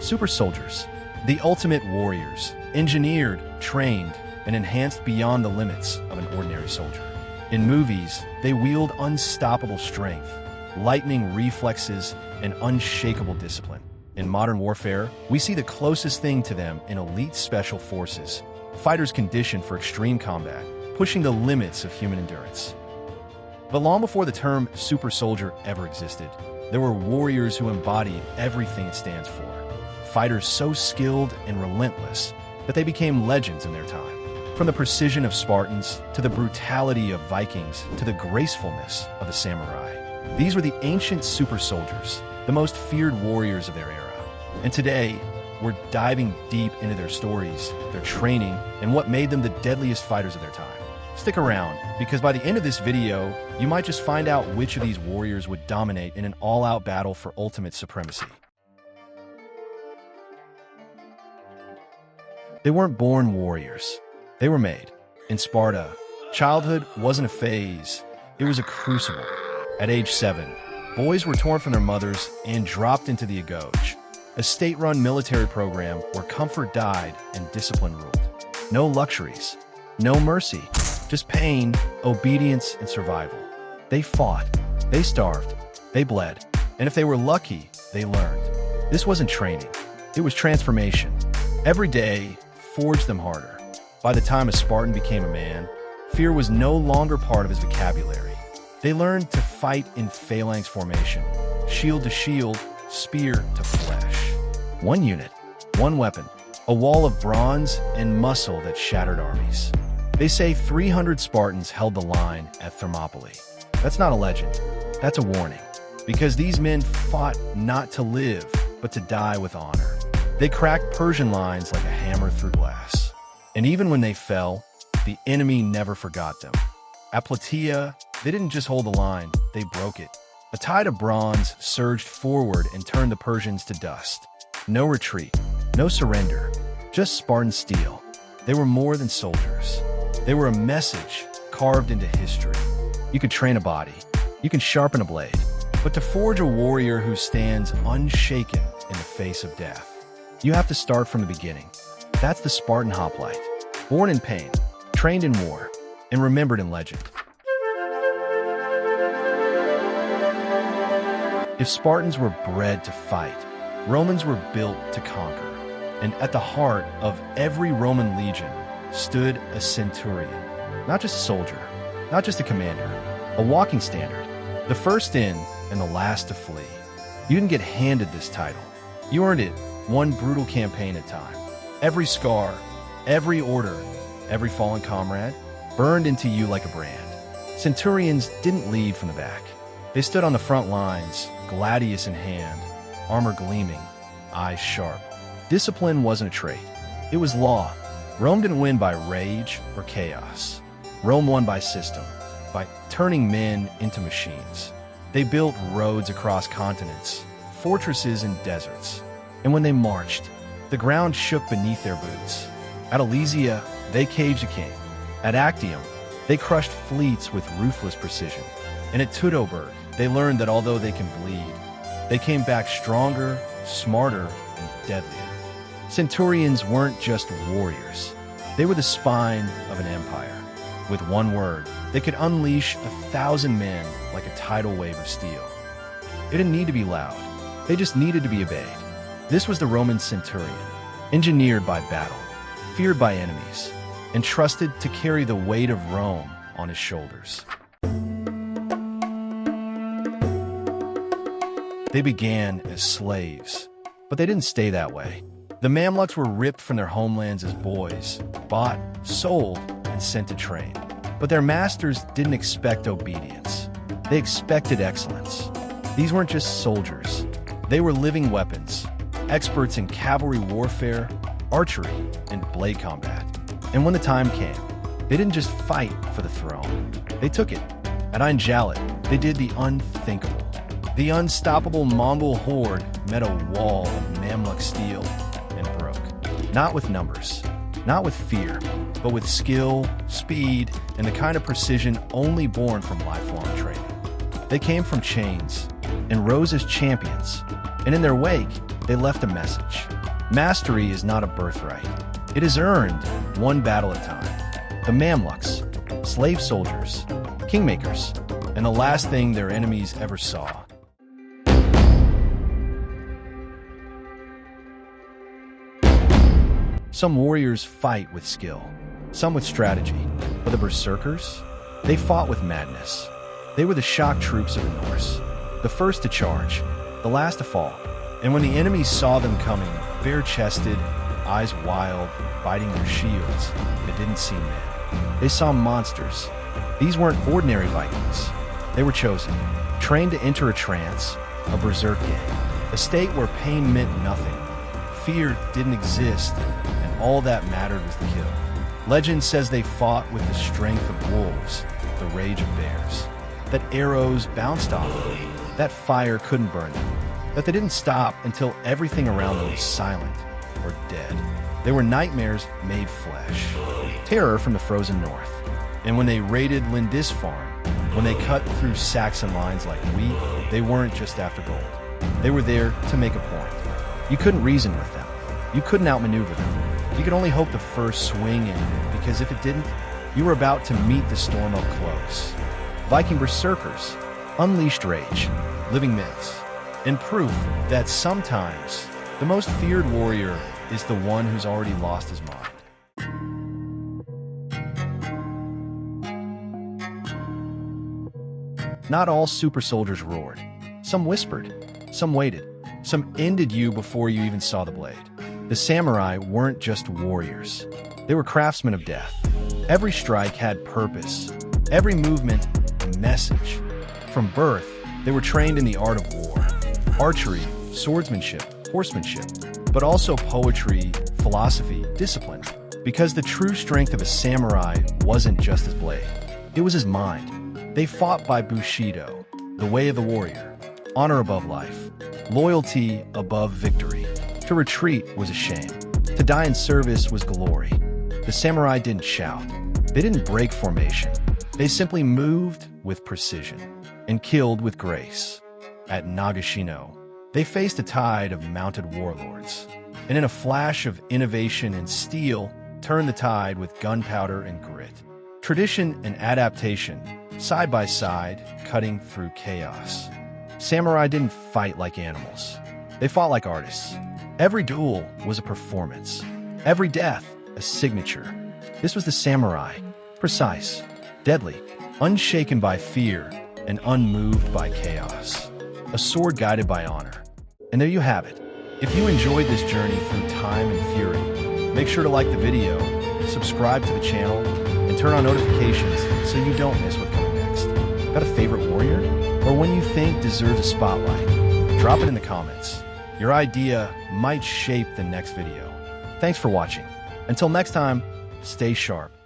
Super soldiers, the ultimate warriors, engineered, trained, and enhanced beyond the limits of an ordinary soldier. In movies, they wield unstoppable strength, lightning reflexes, and unshakable discipline. In modern warfare, we see the closest thing to them in elite special forces, fighters conditioned for extreme combat, pushing the limits of human endurance. But long before the term super soldier ever existed, there were warriors who embodied everything it stands for. Fighters so skilled and relentless that they became legends in their time. From the precision of Spartans, to the brutality of Vikings, to the gracefulness of the samurai. These were the ancient super soldiers, the most feared warriors of their era. And today, we're diving deep into their stories, their training, and what made them the deadliest fighters of their time. Stick around, because by the end of this video, you might just find out which of these warriors would dominate in an all-out battle for ultimate supremacy. They weren't born warriors. They were made. In Sparta, childhood wasn't a phase, it was a crucible. At age 7, boys were torn from their mothers and dropped into the agoge, a state-run military program where comfort died and discipline ruled. No luxuries, no mercy, just pain, obedience, and survival. They fought, they starved, they bled, and if they were lucky, they learned. This wasn't training, it was transformation. Every day forged them harder. By the time a Spartan became a man, fear was no longer part of his vocabulary. They learned to fight in phalanx formation, shield to shield, spear to flesh. One unit, one weapon, a wall of bronze and muscle that shattered armies. They say 300 Spartans held the line at Thermopylae. That's not a legend, that's a warning. Because these men fought not to live, but to die with honor. They cracked Persian lines like a hammer through glass. And even when they fell, the enemy never forgot them. At Plataea, they didn't just hold the line, they broke it. A tide of bronze surged forward and turned the Persians to dust. No retreat, no surrender, just Spartan steel. They were more than soldiers. They were a message carved into history. You could train a body, you can sharpen a blade, but to forge a warrior who stands unshaken in the face of death, you have to start from the beginning. That's the Spartan hoplite, born in pain, trained in war, and remembered in legend. If Spartans were bred to fight, Romans were built to conquer. And at the heart of every Roman legion stood a centurion. Not just a soldier, not just a commander, a walking standard, the first in and the last to flee. You didn't get handed this title. You earned it one brutal campaign at a time. Every scar, every order, every fallen comrade burned into you like a brand. Centurions didn't lead from the back. They stood on the front lines, gladius in hand, armor gleaming, eyes sharp. Discipline wasn't a trait. It was law. Rome didn't win by rage or chaos. Rome won by system, by turning men into machines. They built roads across continents, fortresses in deserts. And when they marched, the ground shook beneath their boots. At Alesia, they caged a king. At Actium, they crushed fleets with ruthless precision. And at Teutoburg, they learned that although they can bleed, they came back stronger, smarter, and deadlier. Centurions weren't just warriors. They were the spine of an empire. With one word, they could unleash 1,000 men like a tidal wave of steel. It didn't need to be loud. They just needed to be obeyed. This was the Roman centurion, engineered by battle, feared by enemies, and trusted to carry the weight of Rome on his shoulders. They began as slaves, but they didn't stay that way. The Mammlots were ripped from their homelands as boys, bought, sold, and sent to train. But their masters didn't expect obedience. They expected excellence. These weren't just soldiers. They were living weapons, experts in cavalry warfare, archery, and blade combat. And when the time came, they didn't just fight for the throne. They took it. At Ain Jalut, they did the unthinkable. The unstoppable Mongol horde met a wall of Mamluk steel and broke. Not with numbers, not with fear, but with skill, speed, and the kind of precision only born from lifelong training. They came from chains and rose as champions, and in their wake, they left a message. Mastery is not a birthright. It is earned one battle at a time. The Mammlots, slave soldiers, kingmakers, and the last thing their enemies ever saw. Some warriors fight with skill, some with strategy, but the Berserkers, they fought with madness. They were the shock troops of the Norse, the first to charge, the last to fall. And when the enemies saw them coming, bare-chested, eyes wild, biting their shields, it didn't seem men. They saw monsters. These weren't ordinary Vikings. They were chosen, trained to enter a trance, a berserk gang, a state where pain meant nothing. Fear didn't exist, and all that mattered was the kill. Legend says they fought with the strength of wolves, the rage of bears, that arrows bounced off them, that fire couldn't burn them, that they didn't stop until everything around them was silent or dead. They were nightmares made flesh, terror from the frozen north. And when they raided Lindisfarne, when they cut through Saxon lines like wheat, they weren't just after gold. They were there to make a point. You couldn't reason with them. You couldn't outmaneuver them. You could only hope the first swing ended, because if it didn't, you were about to meet the storm up close. Viking Berserkers, unleashed rage, living myths, and proof that sometimes the most feared warrior is the one who's already lost his mind. Not all super soldiers roared. Some whispered, some waited, some ended you before you even saw the blade. The samurai weren't just warriors. They were craftsmen of death. Every strike had purpose, every movement a message. From birth, they were trained in the art of war, archery, swordsmanship, horsemanship, but also poetry, philosophy, discipline. Because the true strength of a samurai wasn't just his blade, it was his mind. They fought by Bushido, the way of the warrior, honor above life, loyalty above victory. To retreat was a shame. To die in service was glory. The samurai didn't shout. They didn't break formation. They simply moved with precision and killed with grace. At Nagashino, they faced a tide of mounted warlords, and in a flash of innovation and steel, turned the tide with gunpowder and grit. Tradition and adaptation, side by side, cutting through chaos. Samurai didn't fight like animals. They fought like artists. Every duel was a performance. Every death, a signature. This was the samurai, precise, deadly, unshaken by fear, and unmoved by chaos. A sword guided by honor. And there you have it. If you enjoyed this journey through time and fury, make sure to like the video, subscribe to the channel, and turn on notifications so you don't miss what's coming next. Got a favorite warrior? Or one you think deserves a spotlight? Drop it in the comments. Your idea might shape the next video. Thanks for watching. Until next time, stay sharp.